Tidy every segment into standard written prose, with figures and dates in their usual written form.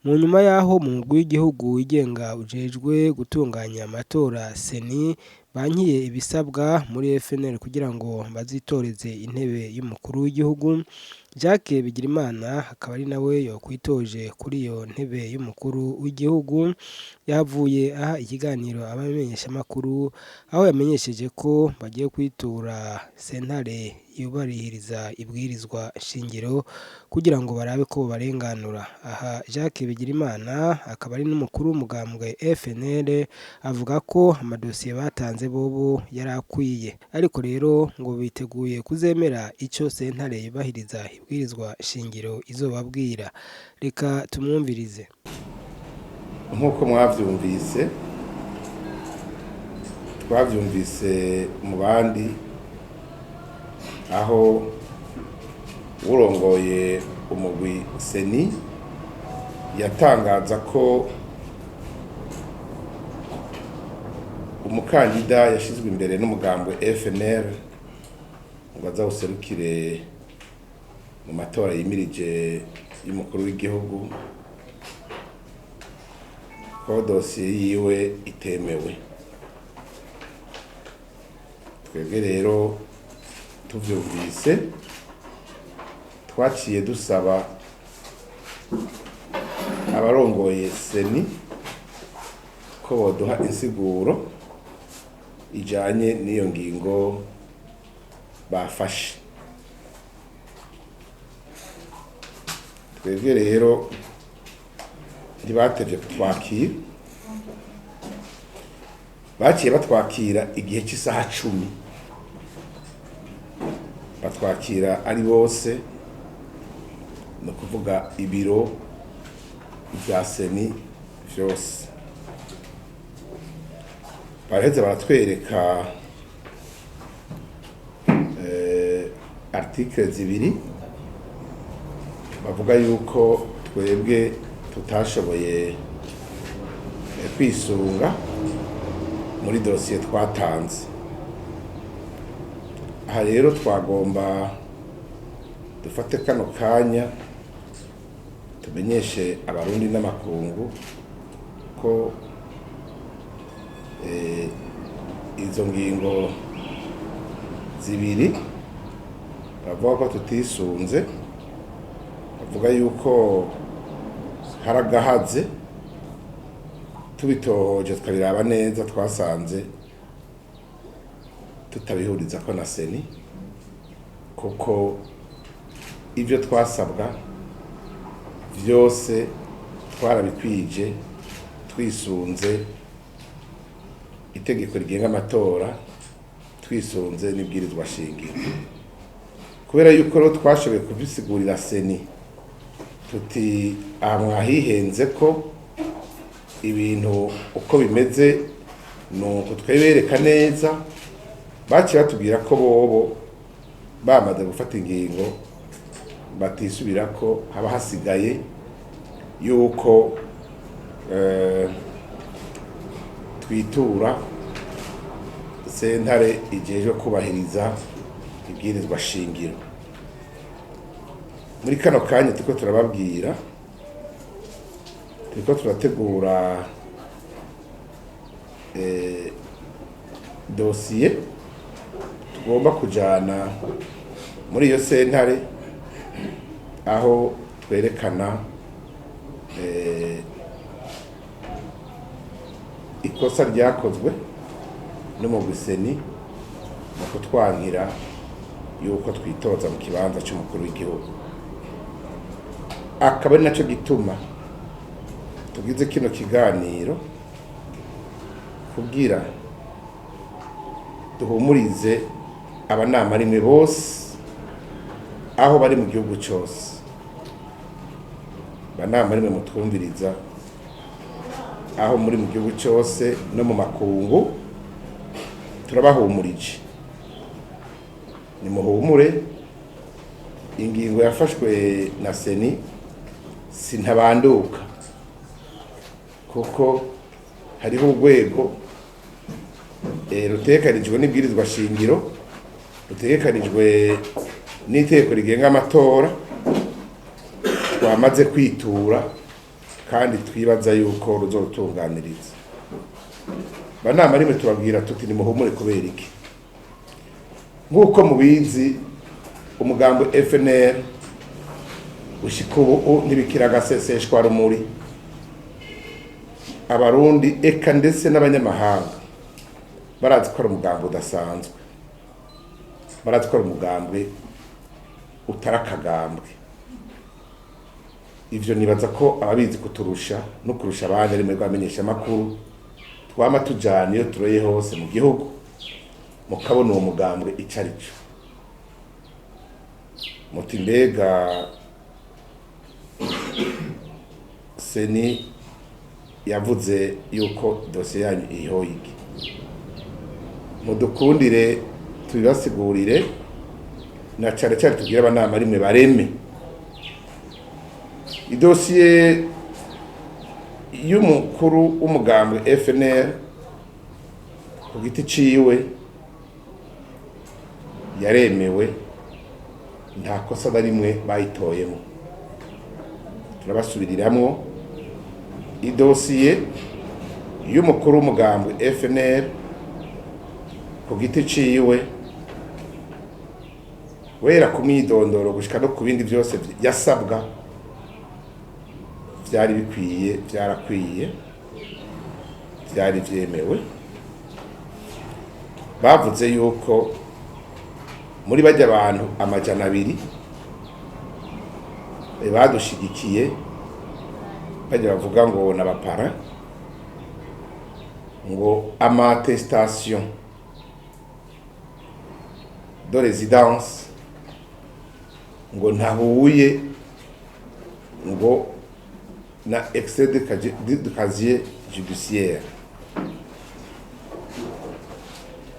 mu nyuma yaho mu mugwi w'igihugu wigenga ujejwe gutunganya amatora seni bankiye ibisabwa muri FNL kugira ngo bazitoreze intebe y'umukuru w'igihugu. Jacques Bigirimana akaba ari nawe yokwitoje kuri iyo ntebe y'umukuru w'igihugu, yavuye aha ikiganiro abamenyesha makuru aho yamenyesheje ko bagiye kwitura sentare yubahiriza ibwirizwa nshingiro kugira ngo barabe ko barenganura. Aha Jacques Bigirimana akaba ari n'umukuru w'umugambwe FNL avuga ko amadosiye batanze bobo yarakwiye, ariko rero ngo biteguye kuzemera ico sentare yubahiriza ibwirizwa shingiro izobabwira. Reka tumwumvirize. Nkuko mwavyumvise, twavyumvise mu bandi aho urongoye umugwi seni yatangaza ko umukandida yashizwe imbere n'umugambwe FNL ngo azawuserukire mu matora yimirije y'umukuru w'igihugu ko dosiye yiwe itemewe. Twebwe rero tuvyumvise twaciye dusaba abarongoye seni ko boduha insiguro ijanye n'iyo ngingo bafashe. Twebwe rero ntibatevye kutwakira, baciye batwakira igihe cy'isaha 10, batwakira ari bose, no kuvuga ibiro bya seni vyose. Baraheze baratwereka article zibiri bavuga yuko twebwe tutashoboye kwisunga muri dosiye twatanze. Aha rero twagomba dufate kano kanya tumenyeshe abarundi n'amakungu ko izo ngingo zibiri bavuga ko tutisunze, bavuga yuko haragahaze, tubitohoje tukabiraba neza twasanze tutabihuriza ko na seni, kuko ivyo twasabwa vyose twarabikwije twisunze itegeko rigenga amatora, twisunze n'ibwirizwa shingiro. Kubera yuko rero twashoboye kubisigurira seni tuti mwahihenze ko ibintu uko bimeze nuko twebereka neza, baciye batubwira ko bobo bamaze gufata ingingo batisubira ko haba hasigaye yuko twitura sentare ijejwe kubahiriza ibwirizwa shingiro. Muri kano kanya turiko turababwira, turiko turategura dosiye tugomba kujana muri iyo sentare, aho twerekana ikosa ryakozwe n'umugwi seni mu kutwankira yuko twitoza mu kibanza cy'umukuru w'igihugu. Akaba ari naco gituma tugize kino kiganiro kugira duhumurize abanama rimwe bose aho bari mu gihugu cyose. Banama rimwe mutwumviriza aho muri mu gihugu cyose no mu makungu, turabahumurije. Nimuhumure, ingingo yafashwe na seni sintabanduka, kuko hariho urwego rutegekanijwe n'ibwirizwa shingiro, rutegekanijwe n'itegeko rigenga amatora twamaze kwitura, kandi twibaza yuko ruzotunganiriza. Banama rimwe tubabwira tuti nimuhumure kubera iki. Nk'uko mubizi umugambo FNL ushika ubu ntibikira agaseseshwa rumuri. Abarundi eka ndetse n'abanyamahanga barazi ko ari umugambo udasanzwe, barazi ko ari umugambwe utarakagambwe. Ivyo nibaza ko ababizi kuturusha no kurusha abandi ari mwebwe bamenyesha makuru twama tujana iyo turoye hose mu gihugu mukabona uwo mugambwe icarico. Muti mbega seni yavuze yuko dosiye yanyu iriho iki? Mudukundire tubibasigurire na cane cane tubwire abanama rimwe bareme. Idosiye y'umukuru w'umugambwe FNL ku giti ciwe yaremewe, nta kosa na rimwe bayitoyemo. Turabasubiriramwo idosiye y'umukuru w'umugambwe FNL ku giti ciwe wera ku mwidondoro gushika no ku bindi byose yasabwa byari bikwiye, byarakwiye, byari byemewe. Bavuze yuko muri bajya abantu 200 badushigikiye bajya bavuga ngo n'abapara ngo amatestation de résidence ngo ntahuye ngo na extrait de casier judiciaire,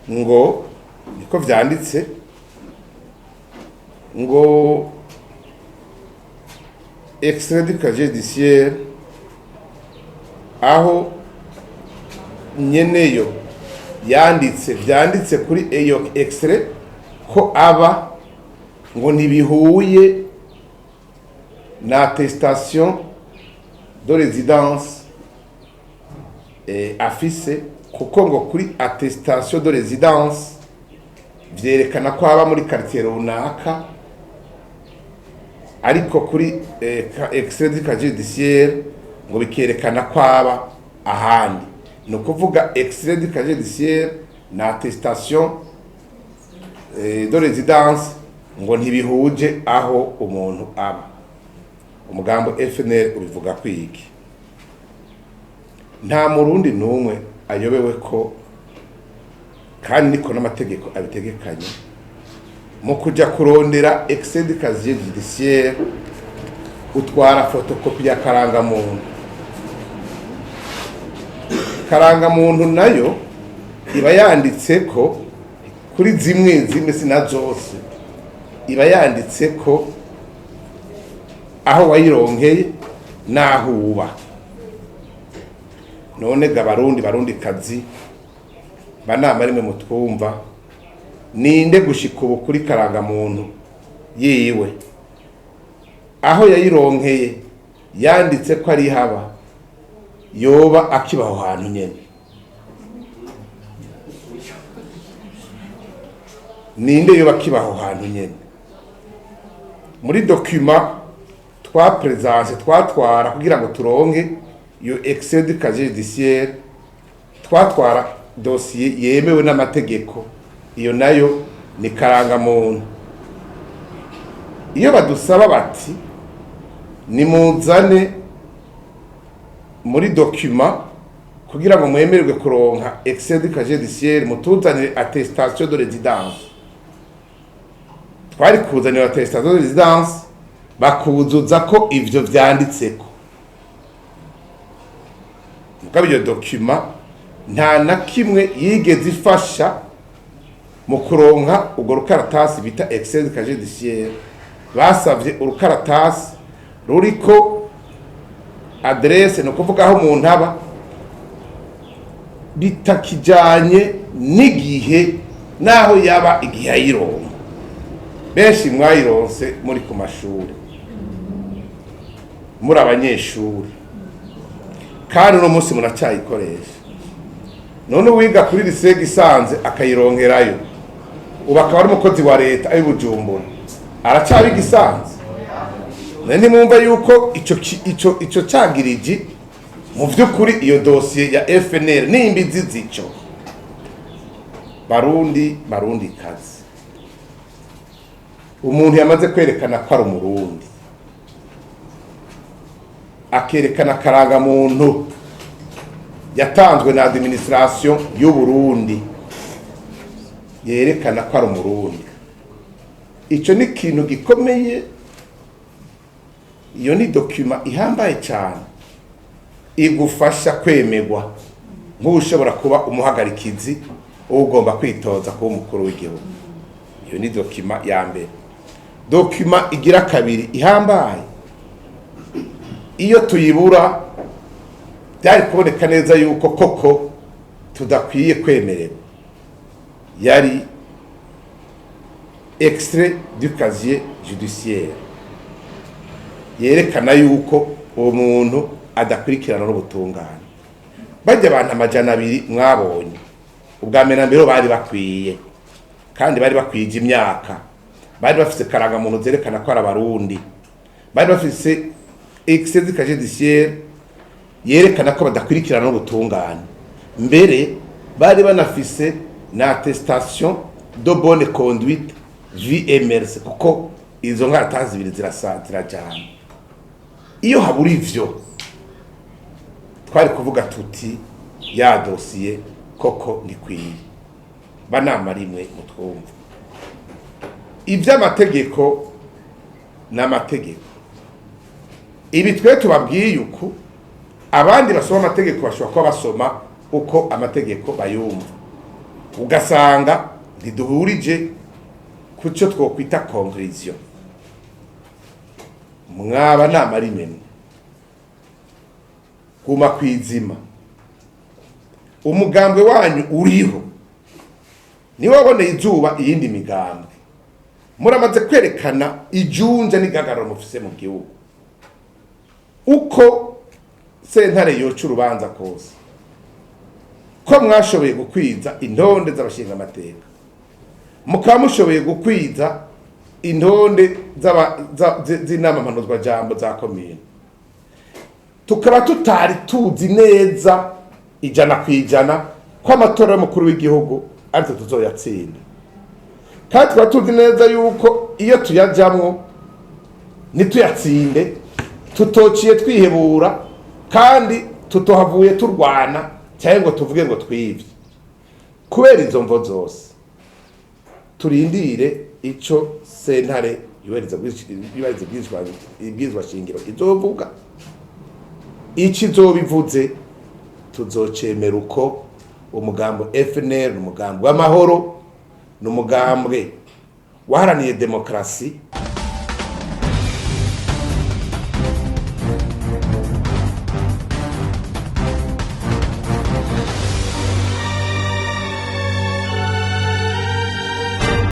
ngo niko vyanditse, ngo extrait de casier judiciaire aho nyeneyo vyanditse kuri eyo extrait ko aba ngo ntibihuye na attestation de résidence afise, kuko ngo kuri attestation de résidence vyerekana ko aba muri quartier runaka, ariko kuri extrait de casier judiciaire ngo bikerekana ko aba ahandi. No kuvuga extrait de casier judiciaire na attestation de résidence ngo ntibihuje aho umuntu aba. Umugambo FNL ubivuga kwiki? Nta murundi numwe ayobewe ko, kandi niko n'amategeko abitegekanye, mu kuja kurondera extrait de casier judiciaire utwara photocopy ya karangamuntu. Karangamuntu nayo iba yanditse ko kuri zimwe sina zose iba yanditse ko aho wayironkeye naho uba. None ga barundi kazi banama rimwe mutwumva, ninde gushika ubu kuri karangamuntu yiwe aho yayironkeye yanditse ko ari haba yoba akibaho hantu nyene? Ninde yoba akibaho hantu nyene? Muri document twatwara kugira ngo turonke iyo extrait de casier judiciaire, twatwara dossier yemewe n'amategeko, iyo nayo ni karangamuntu. Iyo badusaba bati nimuzane muri document kugira ngo mwemererwe kuronka extrait de casier judiciaire mutuzanire attestation de résidence, twari kuzanira attestation de résidence bakuzuza ko ivyo vyanditseko. Mugabe iyo document nta na kimwe yigeze ifasha mu kuronka urwo rukaratasi bita extrait de casier judiciaire. Basavye urukaratasi ruriko adresse, no kuvuga aho umuntu aba, bitakijanye n'igihe naho yaba igihe ayironka. Benshi mwayironse muri ku mashuri, muri abanyeshuri, kandi uno munsi muracyayikoresha. None uwiga kuri lisege isanze akayironkerayo ubu akaba ari umukozi wa leta ari Bujumbura aracabiga isanze. Nani mwumva yuko ico cagiriji mu vy'ukuri iyo dosiye ya FNL n'imbizi zico. Barundi kazi, umuntu yamaze kwerekana ko ari umurundi, akerekana karanga muntu yatanzwe na administration y'u Burundi, yerekana ko ari umurundi. Ico ni kintu gikomeye, iyo ni document ihambaye cyane igufasha kwemegwa nk'ushobora kuba umuhagarikizi ugomba kwitoza kuba umukuru w'igihugu. Iyo ni document ya mbere. Document igira kabiri ihambaye, iyo tuyibura byari kuboneka neza yuko koko tudakwiye kwemererwa, yari extrait du casier judiciaire yerekana yuko uwo muntu adakurikirana n'ubutungane. Bajya abantu 200 mwabonye ubwa mbere bari bakwiye, kandi bari bakwije imyaka, bari bafise karanga muntu zerekana ko ari abarundi, bari bafise extrait du casier judiciaire yerekana ko badakurikirana n'ubutungane, mbere bari banafise na attestation de bonne conduite JMRC, kuko izo nkarata zibiri zirajana. Iyo habura ivyo twari kuvuga tuti ya dosiye koko ndikwiye. Banama rimwe mutwumva ivy'amategeko n'amategeko, ibi twe tubabwiye uko abandi basoma amategeko bashobora kuba basoma uko amategeko bayumva, ugasanga ntiduhurije kuco twokwita conclusion. Mwaba nama rimwe guma kwizima, umugambwe wanyu uriho ni waboneye izuba iyindi migambwe, muramaze kwerekana ijunja n'igagararo mufise mu gihugu. Uko sentare yoca urubanza kose ko mwashoboye gukwiza intonde z'abashinga amateka, mukaba mushoboye gukwiza intonde z'inama mpanuzwa jambo za komine, tukaba tutari tuzi neza 100% ko amatora y'umukuru w'igihugu ariko tuzoyatsinda, kandi tukaba tuzi neza yuko iyo tuyajamwo nituyatsinde tutociye twihebura, kandi tutohavuye turwana cyangwa ngo tuvuge ngo twivye. Kubera izo mvo zose turindire ico sentare yubahiriza ibwirizwa nshingiro izovuga. Iki zobivuze tuzocemera uko umugambwe FNL n'umugambwe w'amahoro n'umugambwe waharaniye demokrasi